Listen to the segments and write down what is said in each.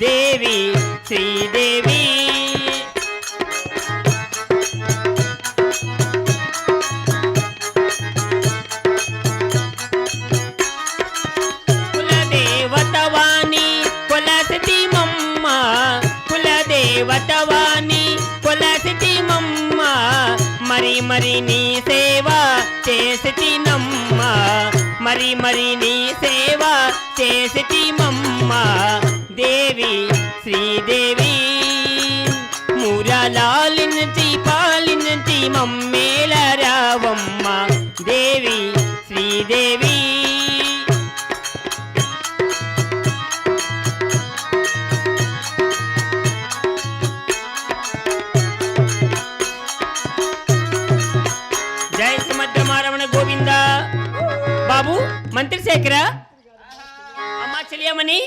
దేవి శ్రీదేవి కులదేవతవాణి కులసతి మమ్మ కులదేవతవాణి కులసతి మమ్మ మరి మరి నీ సేవ చేసతి నమ్మ మరి మరి నీ సేవ చేసతి మమ్మ దేవి శ్రీదేవి మురళాలించి పాలించి మమ్మేల రావమ్మ దేవి శ్రీదేవి జై శ్రీమద్రమారమణ గోవింద. బాబు మంత్రి శేఖర అమ్మా చెలియమని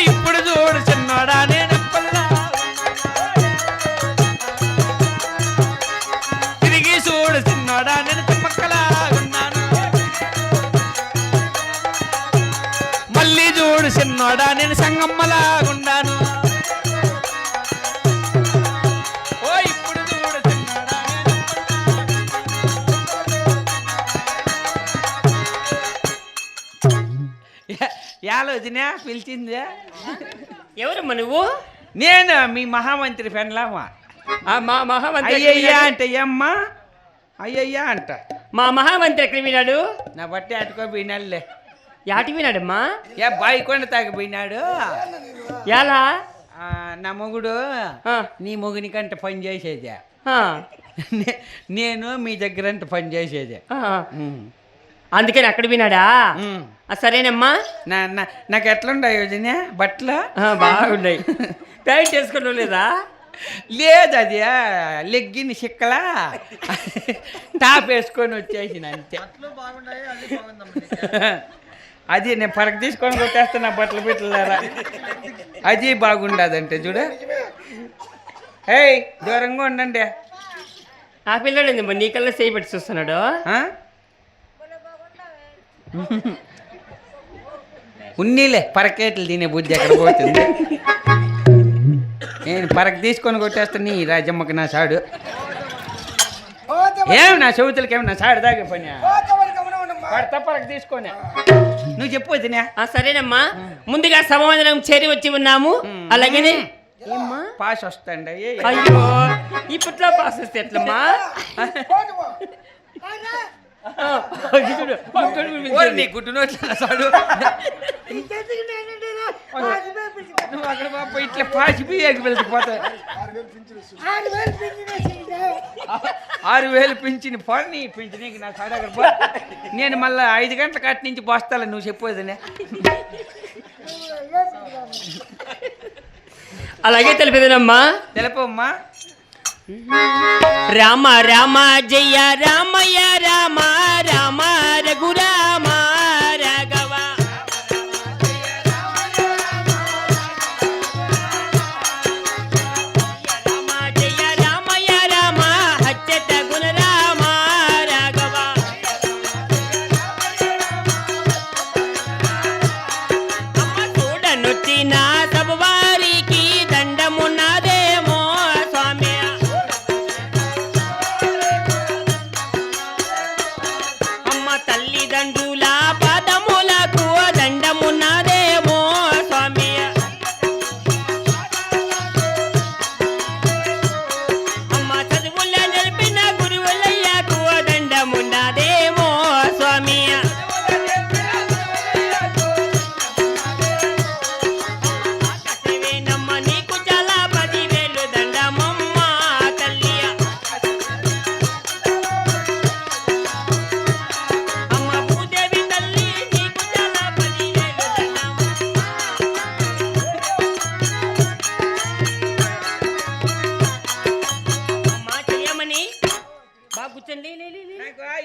ఇప్పుడు చూడు చిన్నోడా నేను తిరిగి చూడు చిన్నోడా నేను తిమ్మక్కలాగున్నాను మళ్ళీ చూడు చిన్నోడా నేను సంగమ్మలాగున్నాను యాలోజనే పిలిచిందే ఎవరమ్మా నువ్వు? నేను మీ మహామంత్రి పెన్లామా. మా మహామంత్రి అయ్యయ్యా అంటే ఏమ్మా అయ్యయ్యా అంట. మా మహామంత్రి ఎక్కడ వినాడు? నా బట్టి అటుకో పోయినాడులే. యాటి వినాడమ్మా? ఏ బాయి కొండ తాగిపోయినాడు. ఎలా? నా మొగుడు నీ మొగుని కంటే పని చేసేదే, నేను మీ దగ్గర అంటే పని చేసేదే. అందుకని అక్కడ వినాడా? సరేనమ్మా. నాకు ఎట్లుండవు యోజనే బట్టలు? బాగున్నాయి. టైట్ చేసుకోవడం లేదా? లేదు, అది లెగ్గిని చిక్కలా టాప్ వేసుకొని వచ్చేసిన అంతే. అది నేను పరకు తీసుకొని కొట్టేస్తున్నా బట్టలు పెట్టలేరా. అది బాగుండదంటే చూడు. ఏయ్ దూరంగా ఉండండి. ఆ పిల్లడు నీ కల్లా చేయి పెట్టి చూస్తున్నాడు. ఉన్నీలే పరకేట్లు తినే బుద్ధి ఎక్కడ పోతుంది. నేను పరకు తీసుకొని కొట్టేస్తా నీ రాజమ్మకి నా సాడు. ఏమి నా చెవుతులకి ఏమి నా సాడు దాగే పని పడతా పరకు తీసుకొని నువ్వు చెప్పు తినే. సరేనమ్మా. ముందుగా సమాధానం చేరి వచ్చి ఉన్నాము. అలాగనే పాస్ వస్తాండి. అయ్యో ఇప్పట్లో పాస్ వస్తే ఎట్లమ్మా? గుడ్డు నోట్ల సాడు ఇట్లా పాసిపోయి వెళ్తే 6,000 పింఛని పని పింఛనీకి నా సాడు అక్కడ. నేను మళ్ళీ 5 గంటల కట్టి నుంచి పోస్తాను. నువ్వు చెప్పేదినే. అలాగే తెలిపేదేనమ్మా. తెలుపమ్మా. రామ రామ జయ రామయ్య రామ రామ రఘురామ రాఘవ రామ జయ రామయ్య రామ అచ్యుత గుణ రామ రాఘవ అమ్మ చూడనొచ్చిన సబవారికి దండమున్నదేమో స్వామి. తల్లిదండ్రుల పాదములకు దండమున్నదేమో స్వామి. అమ్మ చదువుల నిలిపిన గురువులయ్యకు దండమున్నదేమో స్వామి. నమ్మ నీకు చాలా 10,000 దండమమ్మ తల్లి.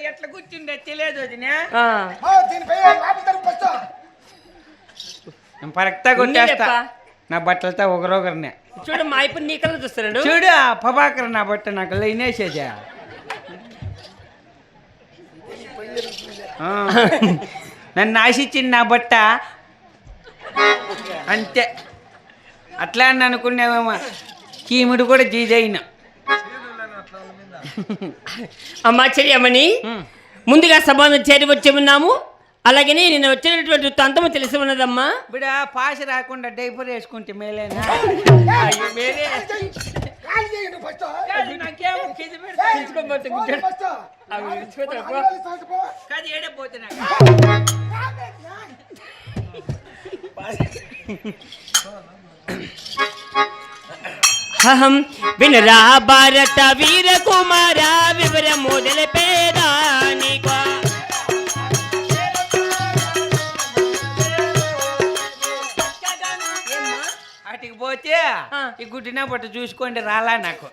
ఎట్లా కూర్చుండే తెలియదు. పరక్తా కొట్టేస్తా నా బట్టలతో ఒకరొకరినే. చూడు మా ఇప్పుడు నీ కళ్ళ చూస్తున్నాడు. చూడు ప్రభాకర్ నా బట్ట నాకు లైనేసేదా. ఆ, నన్ను ఆశించింది నా బట్ట అంతే. అట్లా అని అనుకున్నావేమో, కీముడు కూడా జీజైన. అమ్మా చెరియమ్మని ముందుగా సభను చేరి వచ్చి ఉన్నాము. అలాగే నేను వచ్చినటువంటి వృత్తాంతము తెలిసి ఉన్నదమ్మా. బిడ పాశ రాకుండా డైపర్ వేసుకుంటే మేలేనా? మేలే. నాకేమో కింద పెడితే తీసుకోబోతే గుడ్డ. అవి విడిచిపోతావు పో. కాదు ఏడే పోతున్నా. అహం వినరా భారత వీర కుమార వివర మొదల పేదానికో అటుకి పోతే ఈ గుడ్డిన పట్టు చూసుకోండి రాలా నాకు.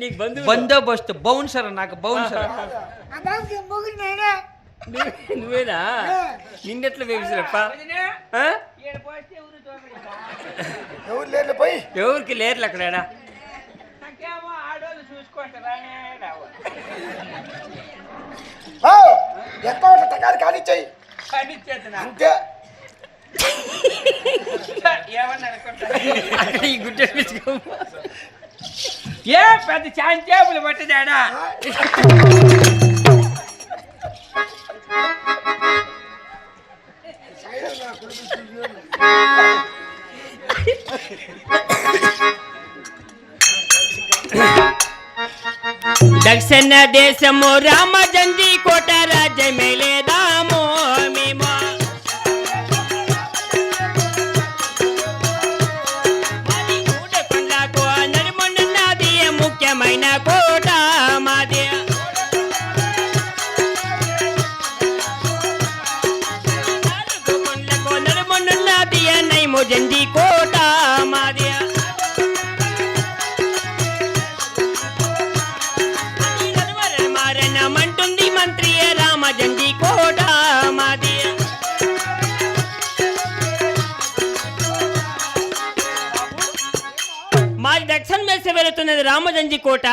నీకు బందోబస్తు బౌన్సర్, నాకు బౌన్సర్. నువ్వేనా? నిన్నెట్లా వేసిరప్ప? ఎవరికి లేరు అక్కడ. ఆడోళ్ళు చూసుకుంటారా? అంతే. ఈ గుడ్డ ఏ పెద్ద చాంచేపులు పట్టదాడా? దక్షిణ దేశము రామజంది కోట రాజ్యమేలేదాము మేము. కొండకు నడుమనున్నది ముఖ్యమైన కోట మాది. కొండకు నడుమనున్నది నైమోజంది కోట మాది. మంటుంది మంత్రి రామజంది కోట మాది. మాది దక్షిణ మెలిసి వెళుతున్నది రామజంజి కోట.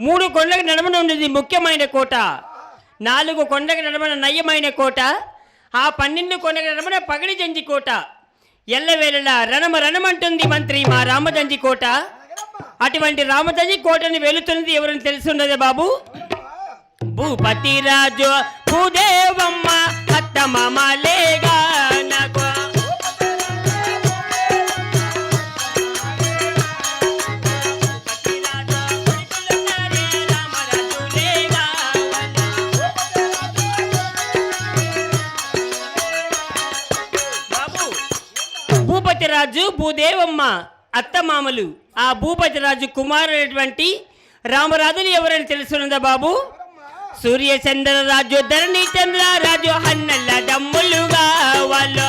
3 కొండలకు నడుమన ఉండేది ముఖ్యమైన కోట. 4 కొండలకు నడుమన నయ్యమైన కోట. ఆ 12 కొండలకు నడుమన పగడి జంజి కోట. ఎల్లవేళలా రణమంటుంది మంత్రి మా రామజంజి కోట. అటువంటి రామజంజి కోటని వెళుతున్నది ఎవరని తెలుసున్నదే బాబు? భూపతి రాజు భూదేవమ్మ అత్త మామలేగా నాకు. భూపతి రాజు భూదేవమ్మ అత్త మామలు. ఆ భూపతి రాజు కుమారుడైనటువంటి రామరాజుని ఎవరని తెలుసున్నదా బాబు? సూర్యచంద్ర రాజు ధరణి చంద్ర రాజు హన్నల్ల దమ్ములుగా వాళ్ళు.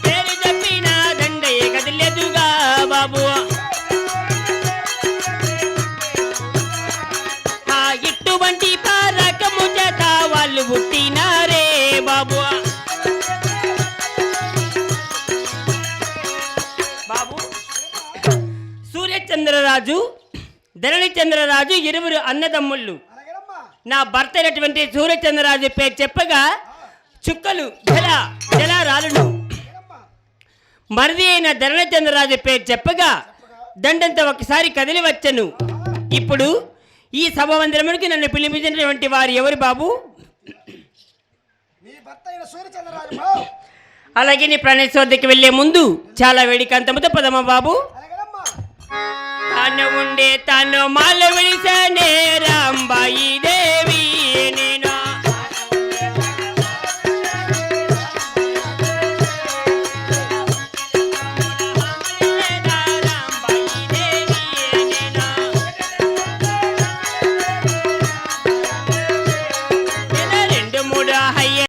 పేరు చెప్పిన దండయ్య కదిలేదుగా బాబు. ఇటువంటి పారకము చేత వాళ్ళు పుట్టినారే బాబు. బాబు సూర్యచంద్రరాజు ధరణి చంద్రరాజు 2 అన్నదమ్ముళ్ళు. నా భర్త అయినటువంటి సూర్యచంద్రరాజు పేరు చెప్పగా చుక్కలు జలారాలును. మరిది అయిన ధరణి చంద్రరాజు పేరు చెప్పగా దండంతో ఒకసారి కదిలి వచ్చను. ఇప్పుడు ఈ సభామందిరమునికి నన్ను పిలిపించినటువంటి వారు ఎవరు బాబు? అలాగే నీ ప్రణేశ్ వద్దకు వెళ్లే ముందు చాలా వేడికాంతముతో పదమా బాబు. తాను ఉండే తాను మాల విడిసనే రామ